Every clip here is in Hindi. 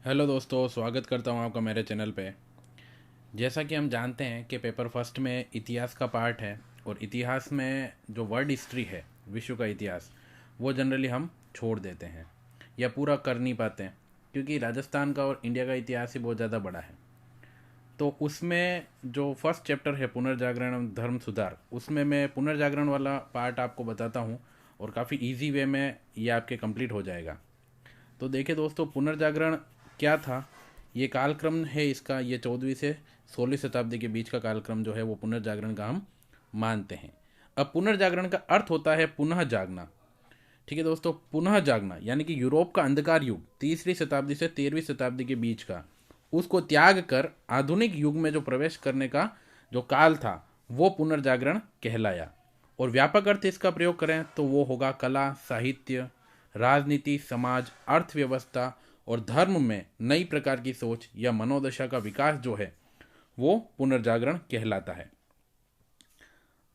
हेलो दोस्तों, स्वागत करता हूँ आपका मेरे चैनल पे। जैसा कि हम जानते हैं कि पेपर फर्स्ट में इतिहास का पार्ट है और इतिहास में जो वर्ल्ड हिस्ट्री है, विश्व का इतिहास, वो जनरली हम छोड़ देते हैं या पूरा कर नहीं पाते हैं, क्योंकि राजस्थान का और इंडिया का इतिहास ही बहुत ज़्यादा बड़ा है। तो उसमें जो फर्स्ट चैप्टर है पुनर्जागरण एवं धर्म सुधार, उसमें मैं पुनर्जागरण वाला पार्ट आपको बताता हूँ और काफ़ी इजी वे में ये आपके कंप्लीट हो जाएगा। तो देखिए दोस्तों, पुनर्जागरण क्या था। ये कालक्रम है इसका, ये 14वीं से 16वीं शताब्दी के बीच का कालक्रम जो है वो पुनर्जागरण का हम मानते हैं। अब पुनर्जागरण का अर्थ होता है पुनः जागना। ठीक है दोस्तों, पुनः जागना यानी कि यूरोप का अंधकार युग 3वीं शताब्दी से 13वीं शताब्दी के बीच का, उसको त्याग कर आधुनिक युग में जो प्रवेश करने का जो काल था वो पुनर्जागरण कहलाया। और व्यापक अर्थ इसका प्रयोग करें तो वो होगा कला, साहित्य, राजनीति, समाज, अर्थव्यवस्था और धर्म में नई प्रकार की सोच या मनोदशा का विकास जो है वो पुनर्जागरण कहलाता है।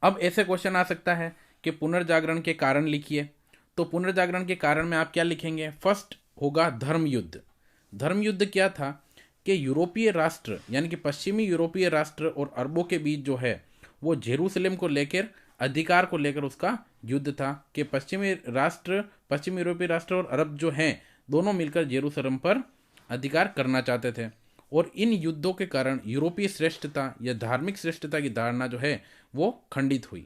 अब ऐसे क्वेश्चन आ सकता है कि पुनर्जागरण के कारण लिखिए। तो पुनर्जागरण के कारण में आप क्या लिखेंगे? फर्स्ट होगा धर्म युद्ध। धर्म युद्ध क्या था कि यूरोपीय राष्ट्र यानी कि पश्चिमी यूरोपीय राष्ट्र और अरबों के बीच जो है वो जेरूसलेम को लेकर, अधिकार को लेकर उसका युद्ध था कि पश्चिमी यूरोपीय राष्ट्र और अरब जो हैं दोनों मिलकर जेरूसलम पर अधिकार करना चाहते थे। और इन युद्धों के कारण यूरोपीय श्रेष्ठता या धार्मिक श्रेष्ठता की धारणा जो है वो खंडित हुई।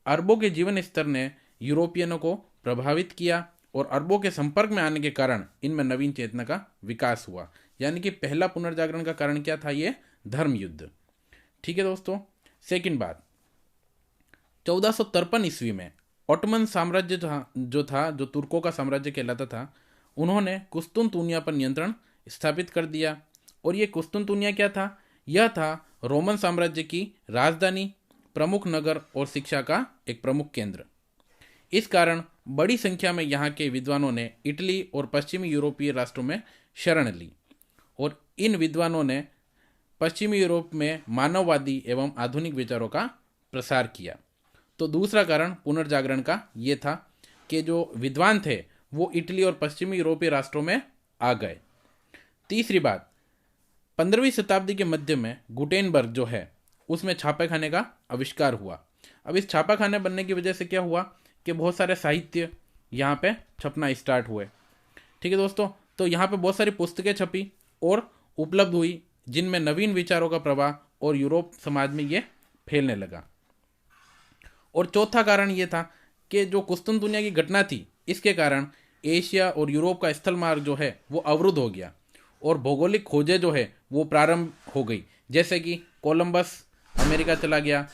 अरबों के जीवन स्तर ने यूरोपियनों को प्रभावित किया और अरबों के संपर्क में आने के कारण इनमें नवीन चेतना का विकास हुआ। यानी कि पहला पुनर्जागरण का कारण क्या था? ये धर्म युद्ध। ठीक है दोस्तों। सेकंड बात, 1453 ईस्वी में ऑटोमन साम्राज्य जो तुर्कों का साम्राज्य कहलाता था, उन्होंने कुस्तुनतुनिया पर नियंत्रण स्थापित कर दिया। और ये कुस्तुनतुनिया क्या था? यह था रोमन साम्राज्य की राजधानी, प्रमुख नगर और शिक्षा का एक प्रमुख केंद्र। इस कारण बड़ी संख्या में यहाँ के विद्वानों ने इटली और पश्चिमी यूरोपीय राष्ट्रों में शरण ली और इन विद्वानों ने पश्चिमी यूरोप में मानववादी एवं आधुनिक विचारों का प्रसार किया। तो दूसरा कारण पुनर्जागरण का ये था कि जो विद्वान थे वो इटली और पश्चिमी यूरोपीय राष्ट्रों में आ गए। तीसरी बात, 15वीं शताब्दी के मध्य में गुटेनबर्ग जो है उसमें छापे खाने का आविष्कार हुआ। अब इस छापा खाने बनने की वजह से क्या हुआ कि बहुत सारे साहित्य यहाँ पे छपना स्टार्ट हुए। ठीक है दोस्तों, तो यहाँ पे बहुत सारी पुस्तकें छपी और उपलब्ध हुई जिनमें नवीन विचारों का प्रवाह और यूरोप समाज में ये फैलने लगा। और चौथा कारण ये था कि जो कुस्तुनतुनिया की घटना थी इसके कारण एशिया और यूरोप का स्थल मार्ग जो है वो अवरुद्ध हो गया और भौगोलिक खोजें जो है वो प्रारंभ हो गई। जैसे कि कोलंबस अमेरिका चला गया,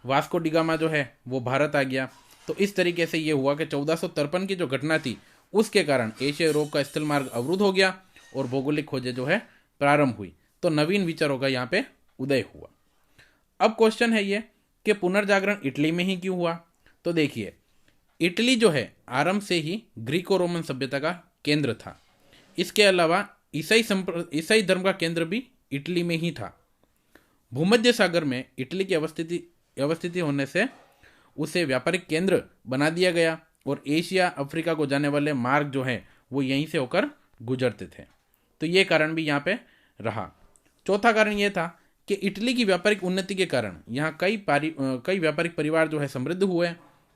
वास्को डिगामा जो है वो भारत आ गया। तो इस तरीके से ये हुआ कि 1453 की जो घटना थी उसके कारण एशिया यूरोप का स्थल मार्ग अवरुद्ध हो गया और भौगोलिक खोजें जो है प्रारंभ हुई। तो नवीन विचारों का यहाँ पे उदय हुआ। अब क्वेश्चन है ये कि पुनर्जागरण इटली में ही क्यों हुआ? तो देखिए, इटली जो है आरंभ से ही ग्रीको रोमन सभ्यता का केंद्र था। इसके अलावा ईसाई धर्म का केंद्र भी इटली में ही था। भूमध्य सागर में इटली की अवस्थिति होने से उसे व्यापारिक केंद्र बना दिया गया और एशिया अफ्रीका को जाने वाले मार्ग जो है वो यहीं से होकर गुजरते थे। तो ये कारण भी यहाँ पे रहा। चौथा कारण ये था कि इटली की व्यापारिक उन्नति के कारण यहाँ कई व्यापारिक परिवार जो है समृद्ध हुए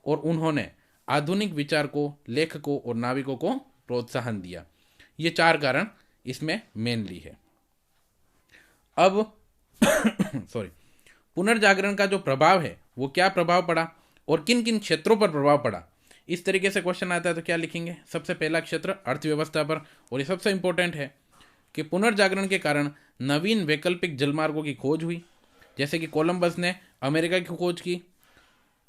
और उन्होंने आधुनिक विचार को, लेखकों और नाविकों को प्रोत्साहन दिया। ये चार कारण इसमें मेनली है। अब सॉरी, पुनर्जागरण का जो प्रभाव है वो क्या प्रभाव पड़ा और किन किन क्षेत्रों पर प्रभाव पड़ा, इस तरीके से क्वेश्चन आता है तो क्या लिखेंगे? सबसे पहला क्षेत्र अर्थव्यवस्था पर। और ये सबसे इंपॉर्टेंट है कि पुनर्जागरण के कारण नवीन वैकल्पिक जलमार्गों की खोज हुई। जैसे कि कोलंबस ने अमेरिका की खोज की,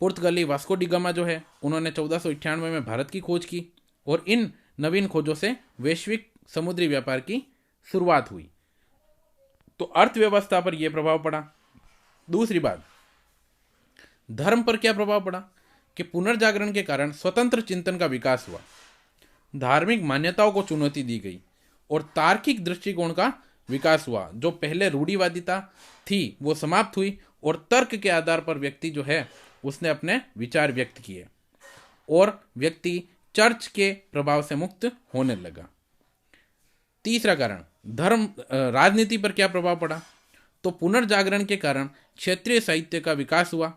पुर्तगाली वास्को डिगामा जो है उन्होंने 1498 में भारत की खोज की और इन नवीन खोजों से वैश्विक समुद्री व्यापार की शुरुआत हुई। तो अर्थव्यवस्था पर यह प्रभाव पड़ा। दूसरी बात, धर्म पर क्या प्रभाव पड़ा कि पुनर्जागरण के कारण स्वतंत्र चिंतन का विकास हुआ, धार्मिक मान्यताओं को चुनौती दी गई और तार्किक दृष्टिकोण का विकास हुआ। जो पहले रूढ़िवादिता थी वो समाप्त हुई और तर्क के आधार पर व्यक्ति जो है उसने अपने विचार व्यक्त किए और व्यक्ति चर्च के प्रभाव से मुक्त होने लगा। तीसरा कारण राजनीति पर क्या प्रभाव पड़ा, तो पुनर्जागरण के कारण क्षेत्रीय साहित्य का विकास हुआ।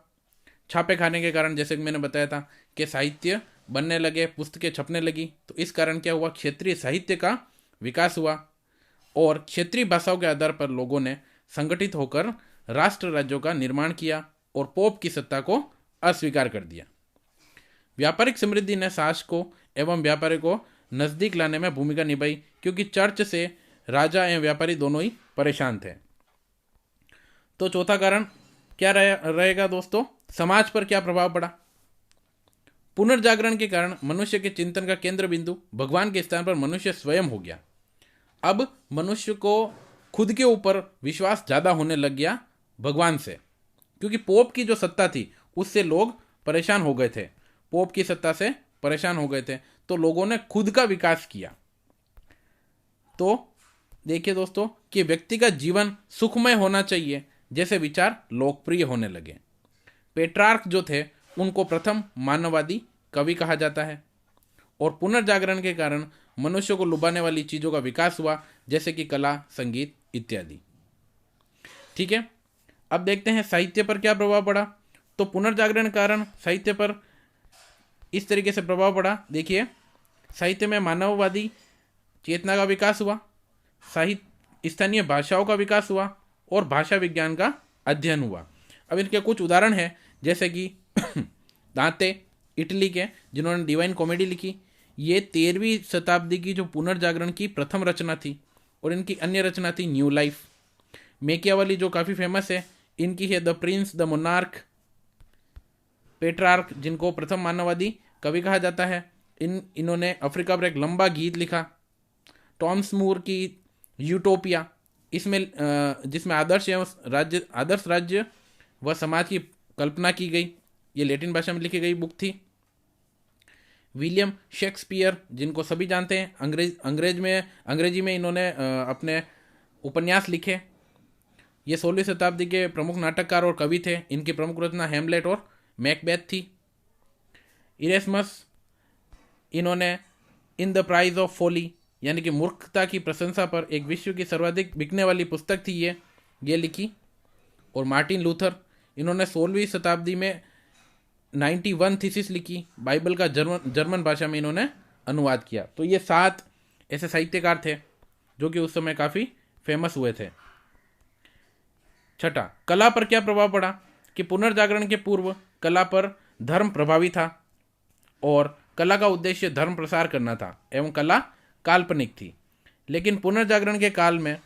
छापे खाने के कारण, जैसे कि मैंने बताया था कि साहित्य बनने लगे, पुस्तकें छपने लगी, तो इस कारण क्या हुआ, क्षेत्रीय साहित्य का विकास हुआ। और क्षेत्रीय भाषाओं के आधार पर लोगों ने संगठित होकर राष्ट्र राज्यों का निर्माण किया और पोप की सत्ता को अस्वीकार कर दिया। व्यापारिक समृद्धि ने शासकों एवं व्यापारी को नजदीक लाने में भूमिका निभाई, क्योंकि चर्च से राजा एवं व्यापारी दोनों ही परेशान थे। तो चौथा कारण क्या रहेगा दोस्तों, समाज पर क्या प्रभाव पड़ा। पुनर्जागरण के कारण मनुष्य के चिंतन का केंद्र बिंदु भगवान के स्थान पर मनुष्य स्वयं हो गया। अब मनुष्य को खुद के ऊपर विश्वास ज़्यादा होने लग गया भगवान से, क्योंकि पोप की जो सत्ता थी उससे लोग परेशान हो गए थे। पोप की सत्ता से परेशान हो गए थे, तो लोगों ने खुद का विकास किया। तो देखिए दोस्तों कि व्यक्ति का जीवन सुखमय होना चाहिए जैसे विचार लोकप्रिय होने लगे। पेट्रार्क जो थे उनको प्रथम मानववादी कवि कहा जाता है। और पुनर्जागरण के कारण मनुष्य को लुभाने वाली चीज़ों का विकास हुआ, जैसे कि कला, संगीत इत्यादि। ठीक है, अब देखते हैं साहित्य पर क्या प्रभाव पड़ा। तो पुनर्जागरण के कारण साहित्य पर इस तरीके से प्रभाव पड़ा। देखिए, साहित्य में मानववादी चेतना का विकास हुआ, साहित्य स्थानीय भाषाओं का विकास हुआ और भाषा विज्ञान का अध्ययन हुआ। अब इनके कुछ उदाहरण हैं, जैसे कि दांते इटली के, जिन्होंने डिवाइन कॉमेडी लिखी। ये 13वीं शताब्दी की जो पुनर्जागरण की प्रथम रचना थी। और इनकी अन्य रचना थी न्यू लाइफ। मेकियावली जो काफ़ी फेमस है, इनकी है the Prince, the monarch. Petrarch, जिनको प्रथम मानववादी कवि कहा जाता है, इन्होंने अफ्रीका पर एक लंबा गीत लिखा। टॉमस मूर की यूटोपिया, इसमें जिसमें आदर्श राज्य व समाज की कल्पना की गई, ये लैटिन भाषा में लिखी गई बुक थी। विलियम शेक्सपियर, जिनको सभी जानते हैं, अंग्रेजी में इन्होंने अपने उपन्यास लिखे। ये 16वीं शताब्दी के प्रमुख नाटककार और कवि थे। इनकी प्रमुख रचना हैमलेट और मैकबेथ थी। इरेस्मस, इन्होंने इन द प्राइज ऑफ फोली, यानी कि मूर्खता की प्रशंसा पर एक विश्व की सर्वाधिक बिकने वाली पुस्तक थी ये लिखी। और मार्टिन लूथर, इन्होंने 16वीं शताब्दी में 91 थीसिस लिखी। बाइबल का जर्मन भाषा में इन्होंने अनुवाद किया। तो ये 7 ऐसे साहित्यकार थे जो कि उस समय काफ़ी फेमस हुए थे। छठा, कला पर क्या प्रभाव पड़ा, कि पुनर्जागरण के पूर्व कला पर धर्म प्रभावी था और कला का उद्देश्य धर्म प्रसार करना था एवं कला काल्पनिक थी। लेकिन पुनर्जागरण के काल में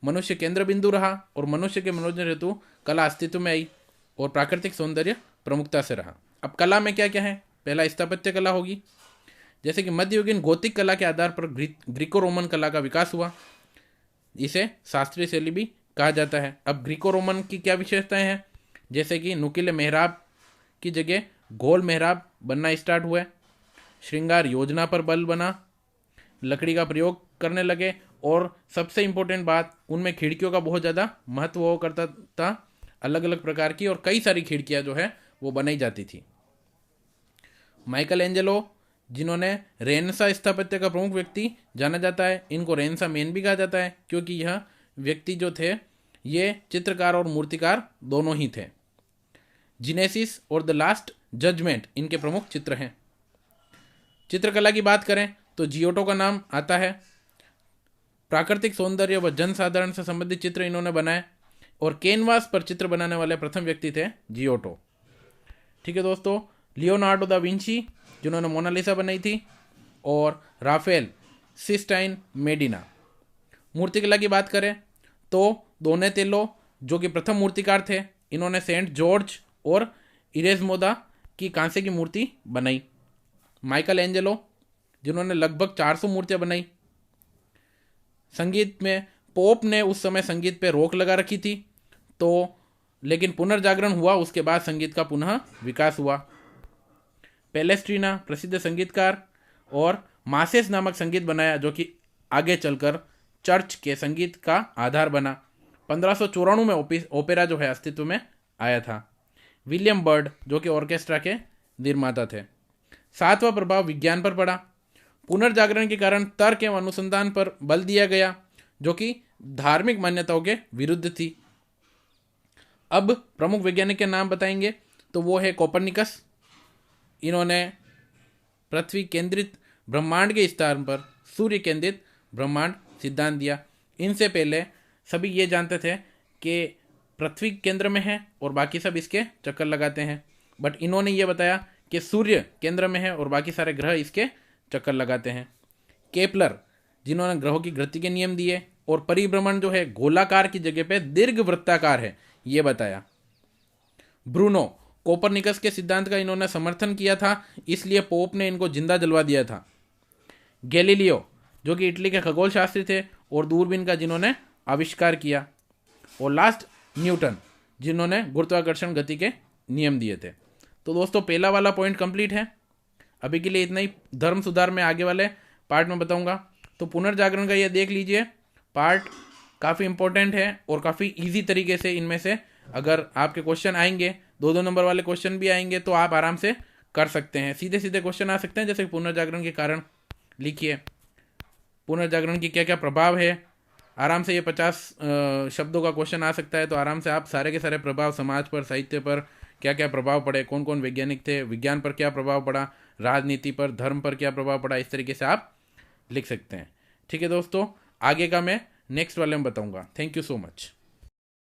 मनुष्य केंद्र बिंदु रहा और मनुष्य के मनोरंजन हेतु कला अस्तित्व में आई और प्राकृतिक सौंदर्य प्रमुखता से रहा। अब कला में क्या क्या है, पहला स्थापत्य कला होगी, जैसे कि मध्ययुगीन गोथिक कला के आधार पर ग्रीको रोमन कला का विकास हुआ। इसे शास्त्रीय शैली भी कहा जाता है। अब ग्रीको रोमन की क्या विशेषताएं हैं, जैसे कि नुकीले मेहराब की जगह गोल मेहराब बनना स्टार्ट हुए, श्रृंगार योजना पर बल बना, लकड़ी का प्रयोग करने लगे और सबसे इम्पोर्टेंट बात, उनमें खिड़कियों का बहुत ज़्यादा महत्व हुआ करता था, अलग अलग प्रकार की और कई सारी खिड़कियाँ जो है वो बनाई जाती थी। माइकल एंजेलो, जिन्होंने रेनेसां स्थापत्य का प्रमुख व्यक्ति जाना जाता है, इनको रेनेसां मैन भी कहा जाता है, क्योंकि यह व्यक्ति जो थे ये चित्रकार और मूर्तिकार दोनों ही थे। जिनेसिस और द लास्ट जजमेंट इनके प्रमुख चित्र हैं। चित्रकला की बात करें तो जियोटो का नाम आता है। प्राकृतिक सौंदर्य व जनसाधारण से संबंधित चित्र इन्होंने बनाए और कैनवास पर चित्र बनाने वाले प्रथम व्यक्ति थे जियोटो। ठीक है दोस्तों, लियोनार्डो दा विंची, जिन्होंने मोनालिसा बनाई थी, और राफेल सिस्टाइन मेडिना। मूर्तिकला की बात करें तो डोनेतेलो, जो कि प्रथम मूर्तिकार थे, इन्होंने सेंट जॉर्ज और इरेस्मोदा की कांसे की मूर्ति बनाई। माइकल एंजेलो, जिन्होंने लगभग 400 मूर्तियां बनाई। संगीत में पोप ने उस समय संगीत पे रोक लगा रखी थी, तो लेकिन पुनर्जागरण हुआ, उसके बाद संगीत का पुनः विकास हुआ। पैलेस्ट्रीना प्रसिद्ध संगीतकार, और मासेस नामक संगीत बनाया जो कि आगे चलकर चर्च के संगीत का आधार बना। 1594 में ओपेरा जो है अस्तित्व में आया था। विलियम बर्ड, जो कि ऑर्केस्ट्रा के निर्माता थे। 7वां प्रभाव विज्ञान पर पड़ा। पुनर्जागरण के कारण तर्क एवं अनुसंधान पर बल दिया गया, जो कि धार्मिक मान्यताओं के विरुद्ध थी। अब प्रमुख वैज्ञानिक के नाम बताएंगे तो वो है कोपरनिकस। इन्होंने पृथ्वी केंद्रित ब्रह्मांड के स्थान पर सूर्य केंद्रित ब्रह्मांड सिद्धांत दिया। इनसे पहले सभी ये जानते थे कि पृथ्वी केंद्र में है और बाकी सब इसके चक्कर लगाते हैं, बट इन्होंने ये बताया कि सूर्य केंद्र में है और बाकी सारे ग्रह इसके चक्कर लगाते हैं। केपलर, जिन्होंने ग्रहों की गति के नियम दिए और परिभ्रमण जो है गोलाकार की जगह पे दीर्घ वृत्ताकार है, ये बताया। ब्रूनो, कोपरनिकस के सिद्धांत का इन्होंने समर्थन किया था, इसलिए पोप ने इनको जिंदा जलवा दिया था। गैलीलियो, जो कि इटली के खगोल शास्त्री थे और दूरबीन का जिन्होंने आविष्कार किया। और लास्ट न्यूटन, जिन्होंने गुरुत्वाकर्षण गति के नियम दिए थे। तो दोस्तों पहला वाला पॉइंट कंप्लीट है। अभी के लिए इतना ही। धर्म सुधार में आगे वाले पार्ट में बताऊंगा। तो पुनर्जागरण का ये देख लीजिए, पार्ट काफ़ी इंपॉर्टेंट है और काफ़ी इजी तरीके से इनमें से अगर आपके क्वेश्चन आएंगे, 2-2 नंबर वाले क्वेश्चन भी आएंगे, तो आप आराम से कर सकते हैं। सीधे सीधे क्वेश्चन आ सकते हैं, जैसे पुनर्जागरण के कारण लिखिए, पुनर्जागरण की क्या क्या प्रभाव है। आराम से ये 50 शब्दों का क्वेश्चन आ सकता है, तो आराम से आप सारे के सारे प्रभाव, समाज पर, साहित्य पर क्या क्या प्रभाव पड़े, कौन कौन वैज्ञानिक थे, विज्ञान पर क्या प्रभाव पड़ा, राजनीति पर, धर्म पर क्या प्रभाव पड़ा, इस तरीके से आप लिख सकते हैं। ठीक है दोस्तों, आगे का मैं नेक्स्ट वाले में बताऊंगा। Thank you so much.